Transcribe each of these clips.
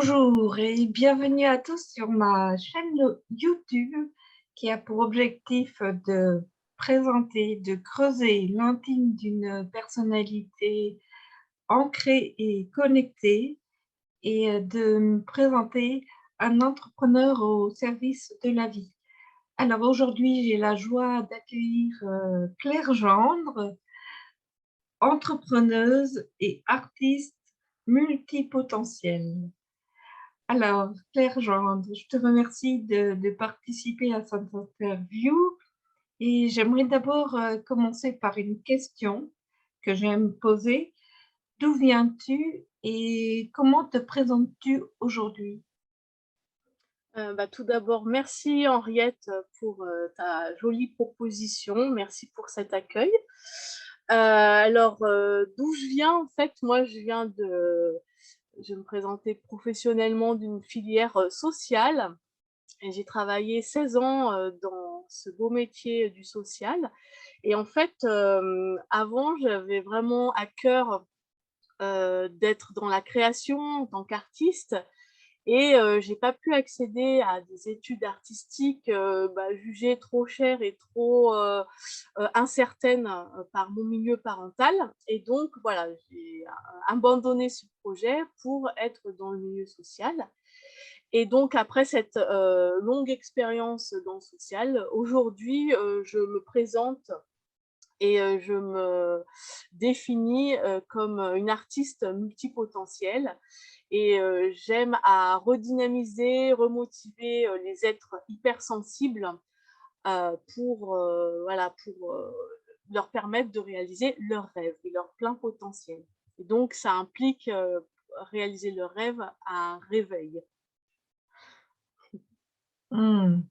Bonjour et bienvenue à tous sur ma chaîne YouTube qui a pour objectif de présenter, de creuser l'intime d'une personnalité ancrée et connectée et de me présenter un entrepreneur au service de la vie. Alors aujourd'hui, j'ai la joie d'accueillir Claire Gendre, entrepreneuse et artiste multipotentielle. Alors, Claire Gendre, je te remercie de participer à cette interview et j'aimerais d'abord commencer par une question que j'aime poser. D'où viens-tu et comment te présentes-tu aujourd'hui? Tout d'abord, merci Henriette pour, ta jolie proposition. Merci pour cet accueil. D'où je viens, en fait, moi je vais me présenter professionnellement d'une filière, sociale et j'ai travaillé 16 ans, dans ce beau métier du social et en fait, avant, j'avais vraiment à cœur, d'être dans la création en tant qu'artiste et j'ai pas pu accéder à des études artistiques, jugées trop chères et trop, incertaines, par mon milieu parental et donc voilà, j'ai abandonné ce projet pour être dans le milieu social et donc après cette, longue expérience dans le social, aujourd'hui, je me présente et je me définis, comme, une artiste multipotentielle et j'aime à redynamiser, remotiver, les êtres hypersensibles, pour leur permettre de réaliser leurs rêves et leur plein potentiel et donc ça implique, réaliser leurs rêves à un réveil. Hmm,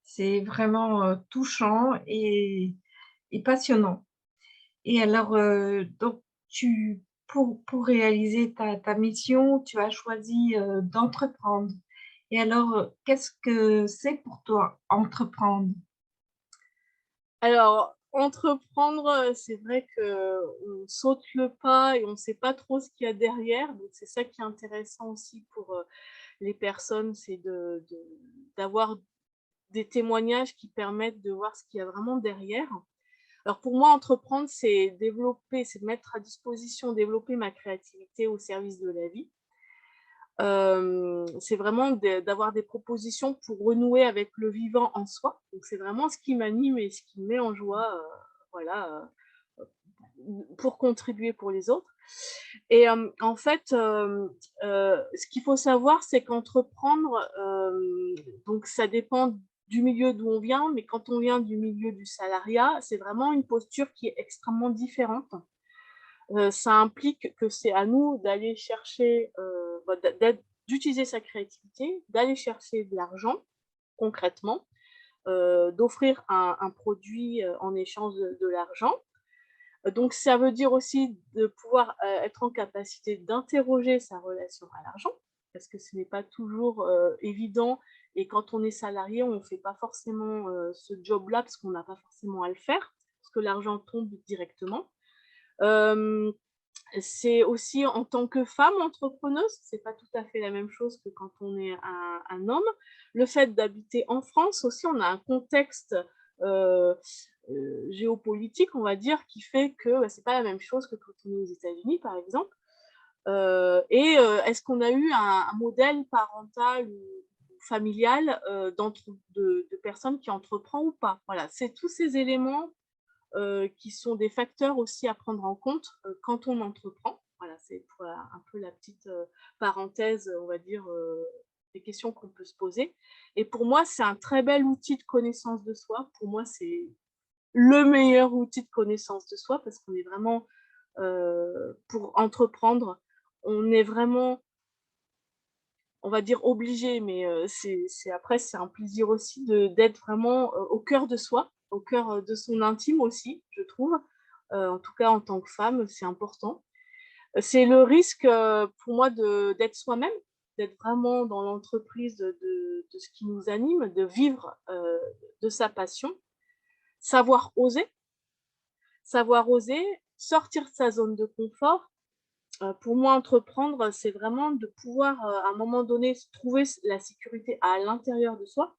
c'est vraiment touchant et passionnant. Et alors, donc, pour réaliser ta mission, tu as choisi d'entreprendre. Et alors, qu'est-ce que c'est pour toi entreprendre? Alors, entreprendre, c'est vrai qu'on saute le pas et on ne sait pas trop ce qu'il y a derrière, donc c'est ça qui est intéressant aussi pour, les personnes, c'est d'avoir des témoignages qui permettent de voir ce qu'il y a vraiment derrière. Alors pour moi, entreprendre, c'est mettre à disposition, développer ma créativité au service de la vie. C'est vraiment d'avoir des propositions pour renouer avec le vivant en soi. Donc c'est vraiment ce qui m'anime et ce qui me met en joie, voilà, pour contribuer pour les autres et en fait, ce qu'il faut savoir, c'est qu'entreprendre, donc ça dépend du milieu d'où on vient, mais quand on vient du milieu du salariat, c'est vraiment une posture qui est extrêmement différente. Ça implique que c'est à nous d'aller chercher, d'utiliser sa créativité, d'aller chercher de l'argent concrètement, d'offrir un produit, en échange de l'argent. Donc ça veut dire aussi de pouvoir, être en capacité d'interroger sa relation à l'argent, parce que ce n'est pas toujours, évident et quand on est salarié, on ne fait pas forcément, ce job-là parce qu'on n'a pas forcément à le faire, parce que l'argent tombe directement. Hem, c'est aussi en tant que femme entrepreneuse, c'est pas tout à fait la même chose que quand on est un homme. Le fait d'habiter en France aussi, on a un contexte, heu géopolitique, on va dire, qui fait que, c'est pas la même chose que quand on est aux États-Unis, par exemple. Est-ce qu'on a eu un modèle parental ou familial, de personnes qui entreprend ou pas? Voilà, c'est tous ces éléments, qui sont des facteurs aussi à prendre en compte, quand on entreprend. Voilà, c'est pour un peu la petite, parenthèse, on va dire, des questions qu'on peut se poser et pour moi, c'est un très bel outil de connaissance de soi. Pour moi, c'est le meilleur outil de connaissance de soi parce qu'on est vraiment, pour entreprendre, on est vraiment, on va dire obligé, mais c'est un plaisir aussi d'être vraiment, au cœur de soi, au cœur, de son intime aussi, je trouve. En tout cas en tant que femme, c'est important. C'est le risque, pour moi d'être soi-même, d'être vraiment dans l'entreprise de ce qui nous anime, de vivre, de sa passion, savoir oser. Savoir oser, sortir de sa zone de confort pour moi, entreprendre, c'est vraiment de pouvoir, à un moment donné, trouver la sécurité à l'intérieur de soi.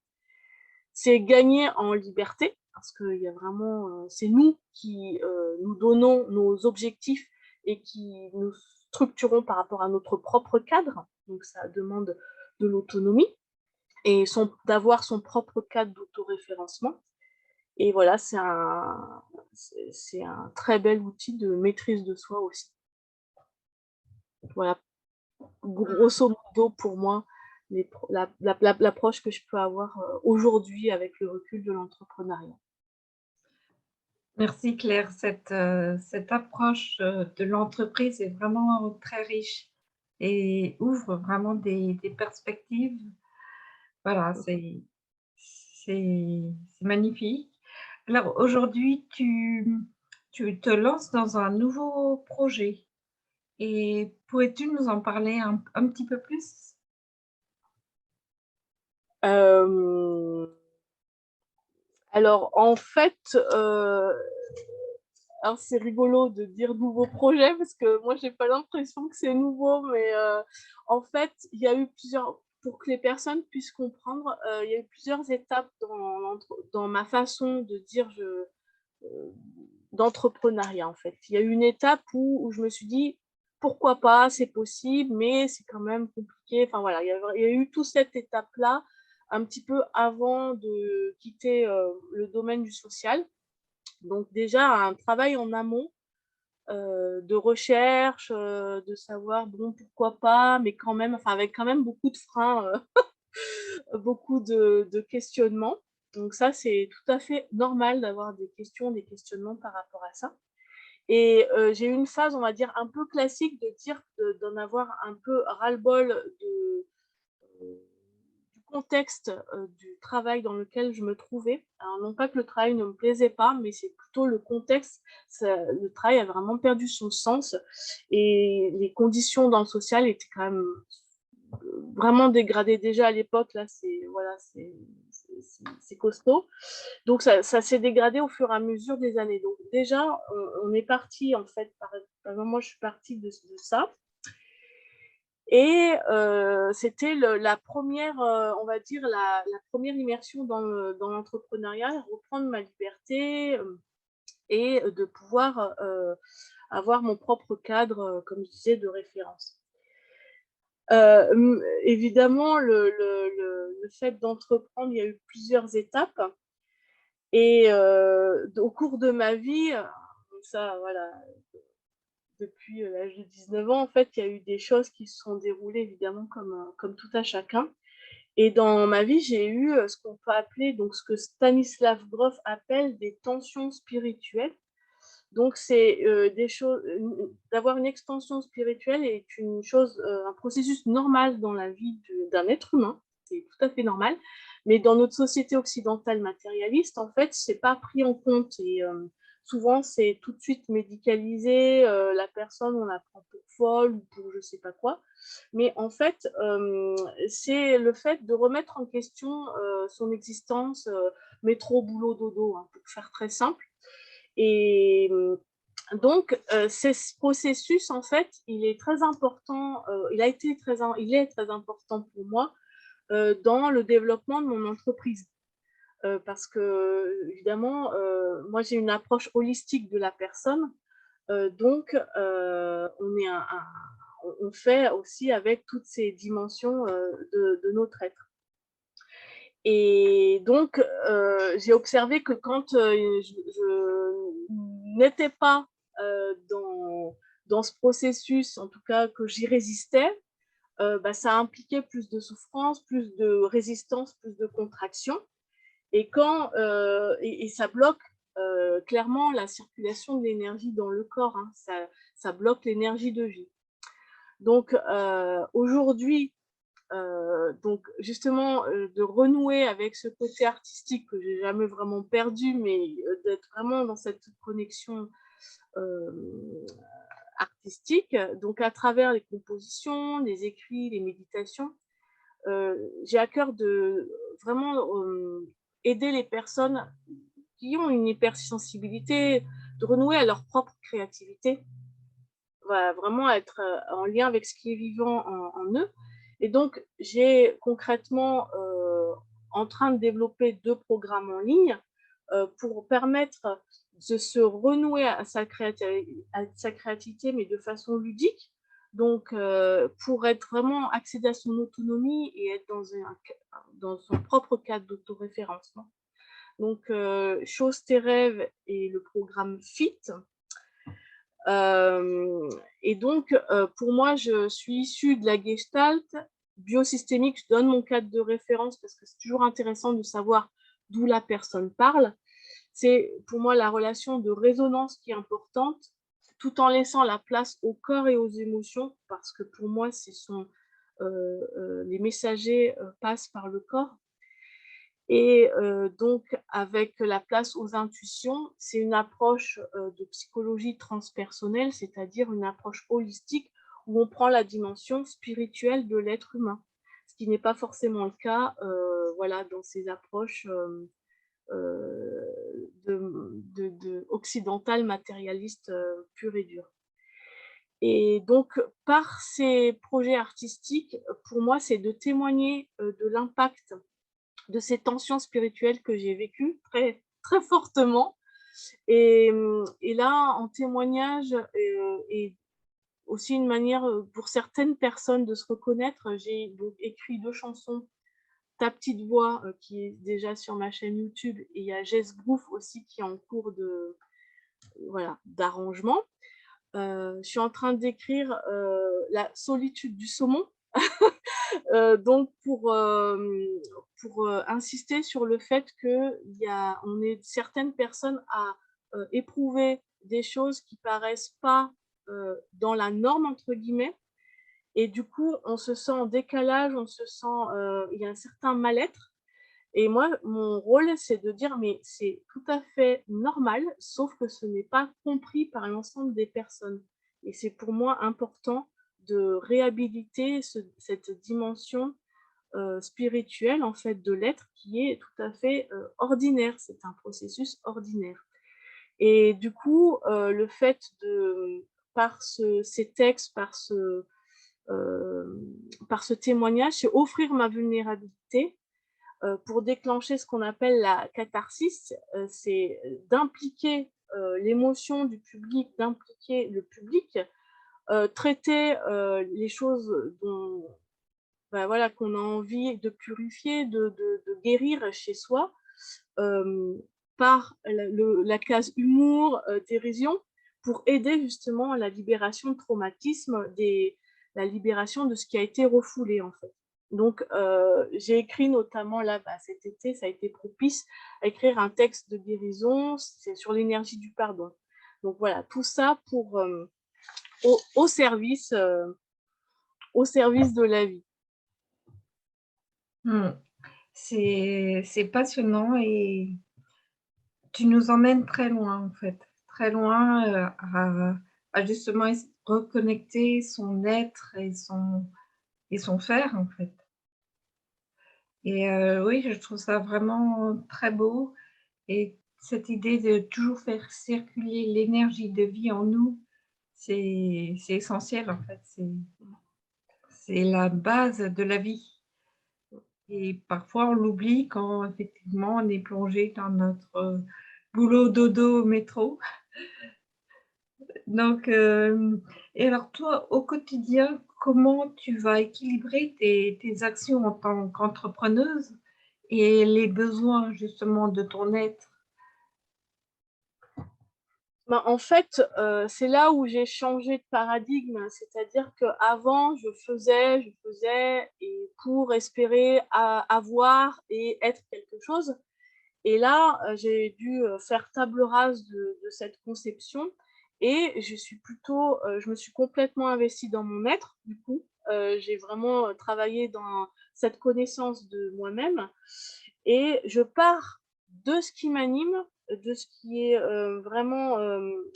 C'est gagner en liberté parce qu'il y a vraiment, c'est nous qui, nous donnons nos objectifs et qui nous structurons par rapport à notre propre cadre. Donc ça demande de l'autonomie et d'avoir son propre cadre d'autoréférencement. Et voilà, c'est un très bel outil de maîtrise de soi aussi. Voilà, grosso modo pour moi, l'approche que je peux avoir, aujourd'hui avec le recul de l'entrepreneuriat. Merci Claire, cette approche de l'entreprise est vraiment très riche et ouvre vraiment des perspectives. Voilà, c'est magnifique. Alors aujourd'hui, tu te lances dans un nouveau projet et pourrais-tu nous en parler un petit peu plus? Hem, alors en fait, alors c'est rigolo de dire nouveau projet parce que moi j'ai pas l'impression que c'est nouveau, mais en fait, il y a eu plusieurs pour que les personnes puissent comprendre, il y a eu plusieurs étapes dans ma façon de dire heu, d'entrepreneuriat, en fait. Il y a eu une étape où je me suis dit: «Pourquoi pas? C'est possible, mais c'est quand même compliqué». Enfin voilà, il y a eu toute cette étape-là, un petit peu avant de quitter, le domaine du social. Donc déjà un travail en amont, de recherche, de savoir, bon, pourquoi pas, mais quand même, enfin avec quand même beaucoup de freins, beaucoup de questionnements. Donc ça, c'est tout à fait normal d'avoir des questions, des questionnements par rapport à ça. Et j'ai eu une phase, on va dire, un peu classique d'en avoir un peu ras-le-bol du contexte, du travail dans lequel je me trouvais. Alors non pas que le travail ne me plaisait pas, mais c'est plutôt le contexte. Le travail a vraiment perdu son sens et les conditions dans le social étaient quand même, vraiment dégradées déjà à l'époque. Là, c'est costaud. Donc ça s'est dégradé au fur et à mesure des années. Donc déjà, on est parti en fait, par exemple, moi je suis partie de ça et c'était la première, on va dire la première immersion dans l'entrepreneuriat, reprendre ma liberté, et de pouvoir, avoir mon propre cadre, comme je disais, de référence. Évidemment, le fait d'entreprendre, il y a eu plusieurs étapes et au cours de ma vie, ça voilà, depuis, l'âge de 19 ans, en fait, il y a eu des choses qui se sont déroulées évidemment comme tout à chacun et dans ma vie, j'ai eu, ce qu'on peut appeler donc ce que Stanislav Grof appelle des tensions spirituelles. Donc c'est, des choses d'avoir une expansion spirituelle est une chose, un processus normal dans la vie d'un être humain. C'est tout à fait normal. Mais dans notre société occidentale matérialiste, en fait, c'est pas pris en compte et souvent c'est tout de suite médicalisé, la personne, on la prend pour folle ou pour je sais pas quoi. Mais en fait, c'est le fait de remettre en question, son existence, métro boulot dodo, hein, pour faire très simple et donc c'est ce processus, en fait, il est très important, il est très important pour moi, dans le développement de mon entreprise. Parce qu'évidemment, moi, j'ai une approche holistique de la personne, donc on est on fait aussi avec toutes ces dimensions, de notre être. Et donc j'ai observé que quand, je n'étais pas, dans ce processus, en tout cas que j'y résistais, bah, ça impliquait plus de souffrance, plus de résistance, plus de contraction et ça bloque, clairement la circulation de l'énergie dans le corps, hein. Ça bloque l'énergie de vie. Donc aujourd'hui, donc justement, de renouer avec ce côté artistique que j'ai jamais vraiment perdu, mais d'être vraiment dans cette connexion, hem, artistique, donc à travers les compositions, les écrits, les méditations, j'ai à cœur de vraiment, aider les personnes qui ont une hypersensibilité, de renouer à leur propre créativité. va vraiment être en lien avec ce qui est vivant en eux. Et donc, j'ai concrètement en train de développer 2 programmes en ligne pour permettre de se renouer à sa créativité, mais de façon ludique. Donc, pour être vraiment accéder à son autonomie et être dans son propre cadre d'autoréférencement. Donc, Chose tes rêves et le programme FIT. Et donc, pour moi, je suis issue de la Gestalt biosystémique. Je donne mon cadre de référence parce que c'est toujours intéressant de savoir d'où la personne parle. C'est pour moi la relation de résonance qui est importante, tout en laissant la place au corps et aux émotions, parce que pour moi, les messagers passent par le corps. Et donc, avec la place aux intuitions, c'est une approche de psychologie transpersonnelle, c'est-à-dire une approche holistique où on prend la dimension spirituelle de l'être humain, ce qui n'est pas forcément le cas voilà, dans ces approches occidentales, matérialistes pures et dures. Et donc, par ces projets artistiques, pour moi, c'est de témoigner de l'impact de ces tensions spirituelles que j'ai vécues très, très fortement. Et là, en témoignage, et aussi une manière pour certaines personnes de se reconnaître, j'ai donc écrit 2 chansons. Ta petite voix, qui est déjà sur ma chaîne YouTube, et il y a Jess Groove aussi qui est en cours d'arrangement. Je suis en train d'écrire La solitude du saumon. Donc pour insister sur le fait qu'on est certaines personnes à éprouver des choses qui paraissent pas dans la norme entre guillemets, et du coup on se sent en décalage, on se sent il y a un certain mal-être. Et moi, mon rôle, c'est de dire mais c'est tout à fait normal, sauf que ce n'est pas compris par l'ensemble des personnes. Et c'est pour moi important de réhabiliter cette dimension spirituelle en fait de l'être, qui est tout à fait ordinaire. C'est un processus ordinaire. Et du coup, le fait par ces textes, par ce témoignage, c'est offrir ma vulnérabilité pour déclencher ce qu'on appelle la catharsis. C'est d'impliquer l'émotion du public, d'impliquer le public, traiter les choses voilà, qu'on a envie de purifier, de guérir chez soi, par la case humour, dérision, pour aider justement à la libération de traumatisme, la libération de ce qui a été refoulé en fait. Donc, j'ai écrit notamment là, cet été, ça a été propice à écrire un texte de guérison, c'est sur l'énergie du pardon. Donc voilà, tout ça au service de la vie. C'est passionnant et tu nous emmènes très loin, en fait. Très loin à justement reconnecter son être et son faire, en fait. Et oui, je trouve ça vraiment très beau. Et cette idée de toujours faire circuler l'énergie de vie en nous, c'est essentiel, en fait. C'est la base de la vie. Et parfois, on l'oublie quand effectivement on est plongé dans notre boulot dodo au métro. Donc, et alors toi, au quotidien, comment tu vas équilibrer tes actions en tant qu'entrepreneuse et les besoins justement de ton être? En fait, c'est là où j'ai changé de paradigme. C'est-à-dire qu'avant, je faisais et pour espérer avoir et être quelque chose. Et là, j'ai dû faire table rase de cette conception, et je me suis complètement investie dans mon être, du coup. J'ai vraiment travaillé dans cette connaissance de moi-même, et je pars de ce qui m'anime, de ce qui est vraiment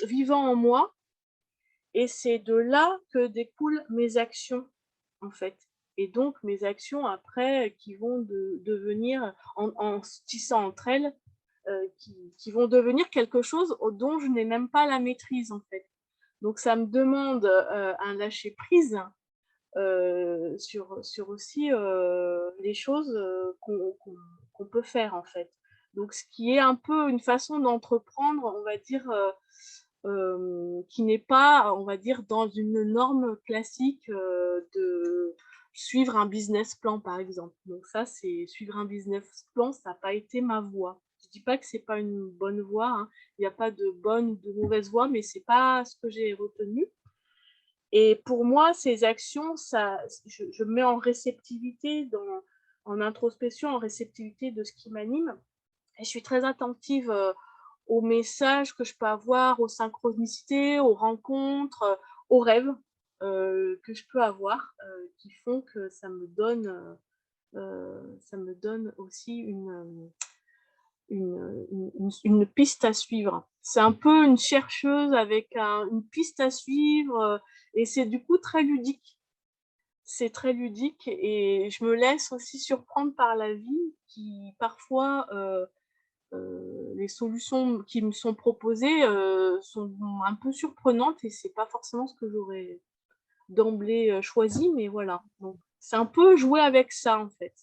vivant en moi, et c'est de là que découlent mes actions, en fait. Et donc mes actions après qui vont devenir, en se tissant entre elles, qui vont devenir quelque chose dont je n'ai même pas la maîtrise, en fait. Donc ça me demande, un lâcher prise, sur aussi, les choses, qu'on peut faire, en fait. Donc ce qui est un peu une façon d'entreprendre, on va dire, qui n'est pas, on va dire, dans une norme classique, de suivre un business plan, par exemple. Donc ça, c'est suivre un business plan, ça a pas été ma voie. Je dis pas que c'est pas une bonne voie, hein. Il y a pas de bonne ou de mauvaise voie, mais c'est pas ce que j'ai retenu. Et pour moi, ces actions, ça je me mets en réceptivité, en introspection, en réceptivité de ce qui m'anime, et je suis très attentive, aux messages que je peux avoir, aux synchronicités, aux rencontres, aux rêves, que je peux avoir, qui font que ça me donne aussi une piste à suivre. C'est un peu une chercheuse avec une piste à suivre, et c'est du coup très ludique. C'est très ludique et je me laisse aussi surprendre par la vie qui parfois, les solutions qui me sont proposées, sont un peu surprenantes et c'est pas forcément ce que j'aurais d'emblée, choisi, mais voilà. Donc c'est un peu jouer avec ça, en fait.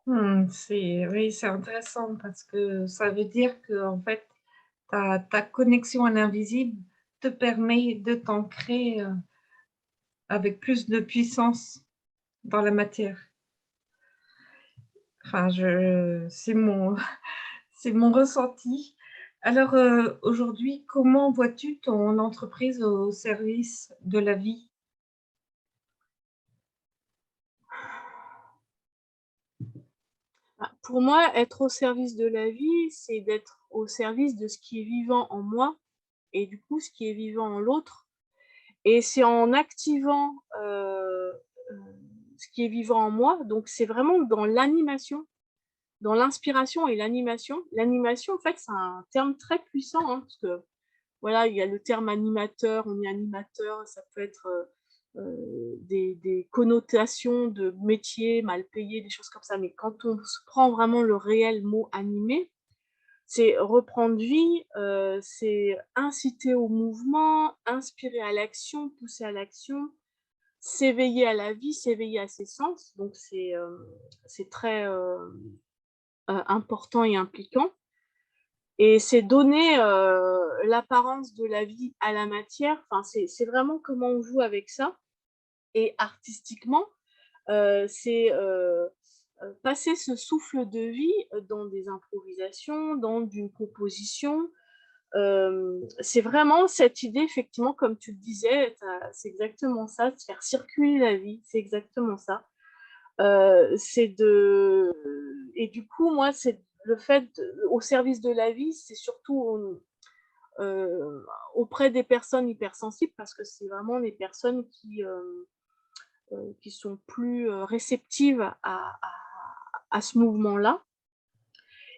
Oui, c'est intéressant parce que ça veut dire que en fait, ta connexion à l'invisible te permet de t'ancrer, avec plus de puissance dans la matière. Enfin, c'est mon c'est mon ressenti. Alors, aujourd'hui, comment vois-tu ton entreprise au service de la vie? Bah, pour moi, être au service de la vie, c'est d'être au service de ce qui est vivant en moi et du coup, ce qui est vivant en l'autre, et c'est en activant, heu, ce qui est vivant en moi, donc c'est vraiment dans l'animation. Dans l'inspiration et l'animation. L'animation, en fait, c'est un terme très puissant, hein, parce que, voilà, il y a le terme animateur, on est animateur, ça peut être, des connotations de métier mal payé, des choses comme ça. Mais quand on se prend vraiment le réel mot animer, c'est reprendre vie, c'est inciter au mouvement, inspirer à l'action, pousser à l'action, s'éveiller à la vie, s'éveiller à ses sens. Donc c'est très, important et impliquant, et c'est donner, l'apparence de la vie à la matière. Enfin, c'est vraiment comment on joue avec ça, et artistiquement, c'est, passer ce souffle de vie, dans des improvisations, dans une composition. C'est vraiment cette idée, effectivement, comme tu le disais, c'est exactement ça, de faire circuler la vie, c'est exactement ça. C'est de Et du coup, moi, c'est le fait au service de la vie, c'est surtout, auprès des personnes hypersensibles, parce que c'est vraiment les personnes qui sont plus, réceptives à ce mouvement-là,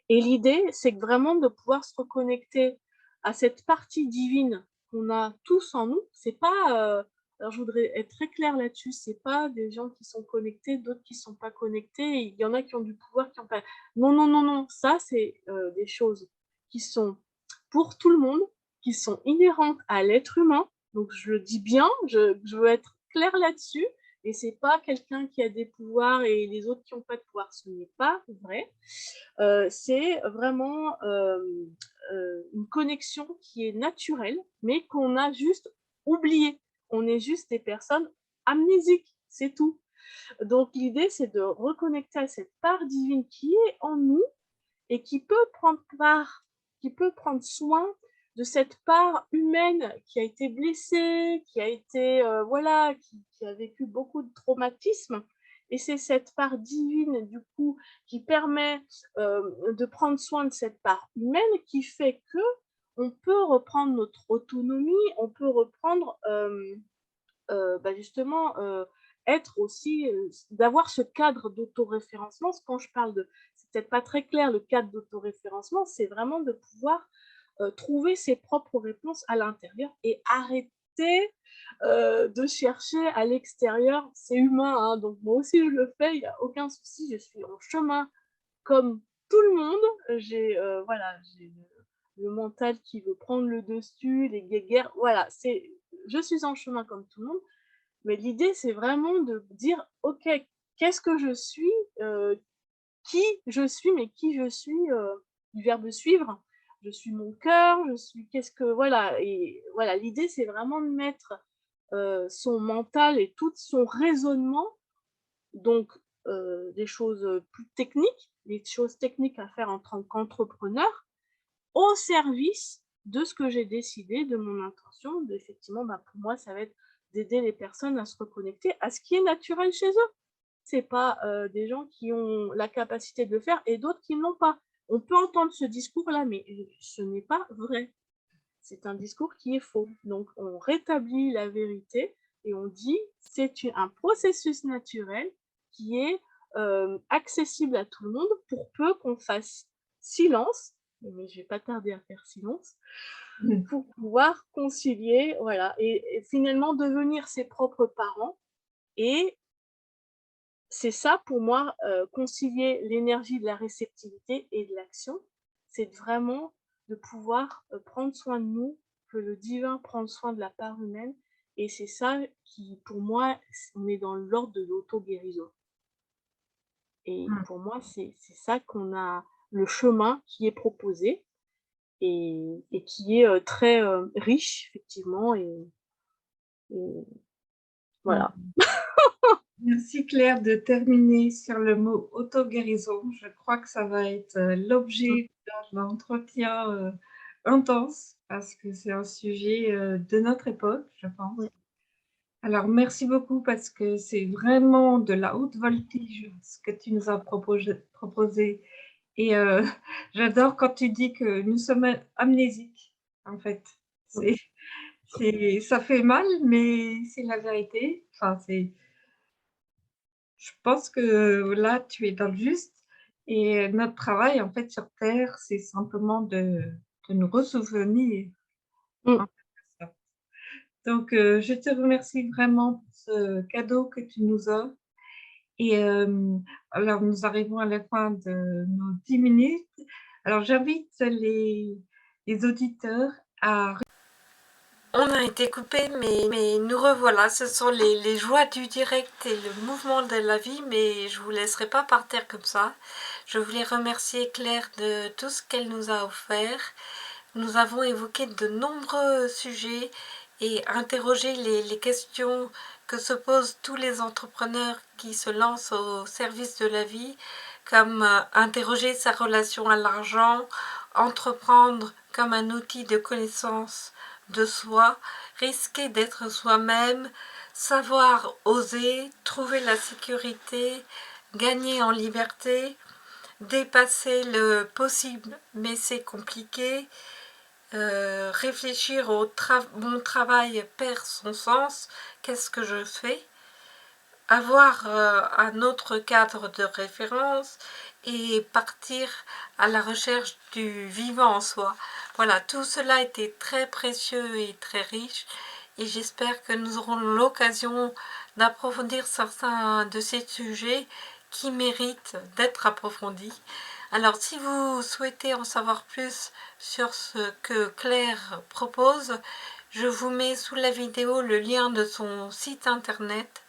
et l'idée, c'est que vraiment de pouvoir se reconnecter à cette partie divine qu'on a tous en nous. C'est pas, alors je voudrais être très claire là-dessus, c'est pas des gens qui sont connectés, d'autres qui sont pas connectés, il y en a qui ont du pouvoir, qui ont pas. Non, non, non, non, ça c'est, des choses qui sont pour tout le monde, qui sont inhérentes à l'être humain. Donc je le dis bien, je veux être claire là-dessus, et c'est pas quelqu'un qui a des pouvoirs et les autres qui ont pas de pouvoir, ce n'est pas vrai. C'est vraiment, une connexion qui est naturelle, mais qu'on a juste oubliée. On est juste des personnes amnésiques, c'est tout. Donc l'idée, c'est de reconnecter à cette part divine qui est en nous et qui peut prendre soin de cette part humaine qui a été blessée, qui a été, voilà, qui a vécu beaucoup de traumatismes, et c'est cette part divine, du coup, qui permet, de prendre soin de cette part humaine, qui fait qu'on peut reprendre notre autonomie, on peut reprendre, bah, justement, être aussi, d'avoir ce cadre d'autoréférencement. Quand je parle de, c'est peut-être pas très clair, le cadre d'autoréférencement, c'est vraiment de pouvoir, trouver ses propres réponses à l'intérieur et arrêter, de chercher à l'extérieur. C'est humain, hein, donc moi aussi je le fais, il y a aucun souci, je suis en chemin comme tout le monde. J'ai, voilà, j'ai le mental qui veut prendre le dessus, les guéguerres, voilà, je suis en chemin comme tout le monde, mais l'idée, c'est vraiment de dire: «OK, qu'est-ce que je suis? Heu, qui je suis, mais qui je suis, du verbe suivre. Je suis mon cœur, je suis qu'est-ce que voilà et voilà, l'idée, c'est vraiment de mettre, son mental et tout son raisonnement, donc des choses, plus techniques, des choses techniques à faire en tant qu'entrepreneur, au service de ce que j'ai décidé, de mon intention, d'effectivement, bah, pour moi, ça va être d'aider les personnes à se reconnecter à ce qui est naturel chez eux. C'est pas, des gens qui ont la capacité de le faire et d'autres qui ne l'ont pas. On peut entendre ce discours-là, mais ce n'est pas vrai. C'est un discours qui est faux. Donc on rétablit la vérité et on dit: «C'est un processus naturel qui est, accessible à tout le monde pour peu qu'on fasse silence», mais je vais pas tarder à faire silence, Mmh. pour pouvoir concilier, voilà et finalement devenir ses propres parents et c'est ça pour moi, concilier l'énergie de la réceptivité et de l'action, c'est vraiment de pouvoir, prendre soin de nous, que le divin prend soin de la part humaine et c'est ça qui pour moi, on est dans l'ordre de l'auto-guérison et Mmh. pour moi, c'est ça qu'on a le chemin qui est proposé et qui est, très, riche effectivement et voilà. Mmh. Merci Claire de terminer sur le mot auto-guérison. Je crois que ça va être Mmh, l'objet d'un entretien intense parce que c'est un sujet de notre époque, je pense. ouais. Alors merci beaucoup parce que c'est vraiment de la haute voltige ce que tu nous as proposé. Et j'adore quand tu dis que nous sommes amnésiques, en fait. Mmh, C'est ça fait mal, mais c'est la vérité. Enfin, c'est je pense que là, tu es dans le juste et notre travail, en fait, sur terre, c'est simplement de nous ressouvenir, mmh. en fait, de ça. Donc je te remercie vraiment pour ce cadeau que tu nous offres et alors nous arrivons à la fin de nos 10 minutes. Alors j'invite les auditeurs à on a été coupé, mais nous revoilà. Ce sont les joies du direct et le mouvement de la vie, mais je ne vous laisserai pas par terre comme ça. Je voulais remercier Claire de tout ce qu'elle nous a offert. Nous avons évoqué de nombreux sujets et interrogé les questions que se posent tous les entrepreneurs qui se lancent au service de la vie, comme interroger sa relation à l'argent, entreprendre comme un outil de connaissance de soi, risquer d'être soi-même, savoir oser, trouver la sécurité, gagner en liberté, dépasser le possible mais c'est compliqué, réfléchir mon travail perd son sens, qu'est-ce que je fais, avoir un autre cadre de référence et partir à la recherche du vivant en soi. Voilà, tout cela était très précieux et très riche et j'espère que nous aurons l'occasion d'approfondir certains de ces sujets qui méritent d'être approfondis. Alors si vous souhaitez en savoir plus sur ce que Claire propose, je vous mets sous la vidéo le lien de son site internet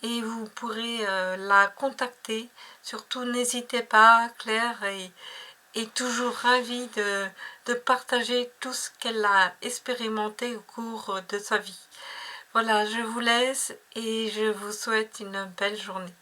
et vous pourrez la contacter. Surtout n'hésitez pas, Claire est toujours ravie de partager tout ce qu'elle a expérimenté au cours de sa vie. Voilà, je vous laisse et je vous souhaite une belle journée.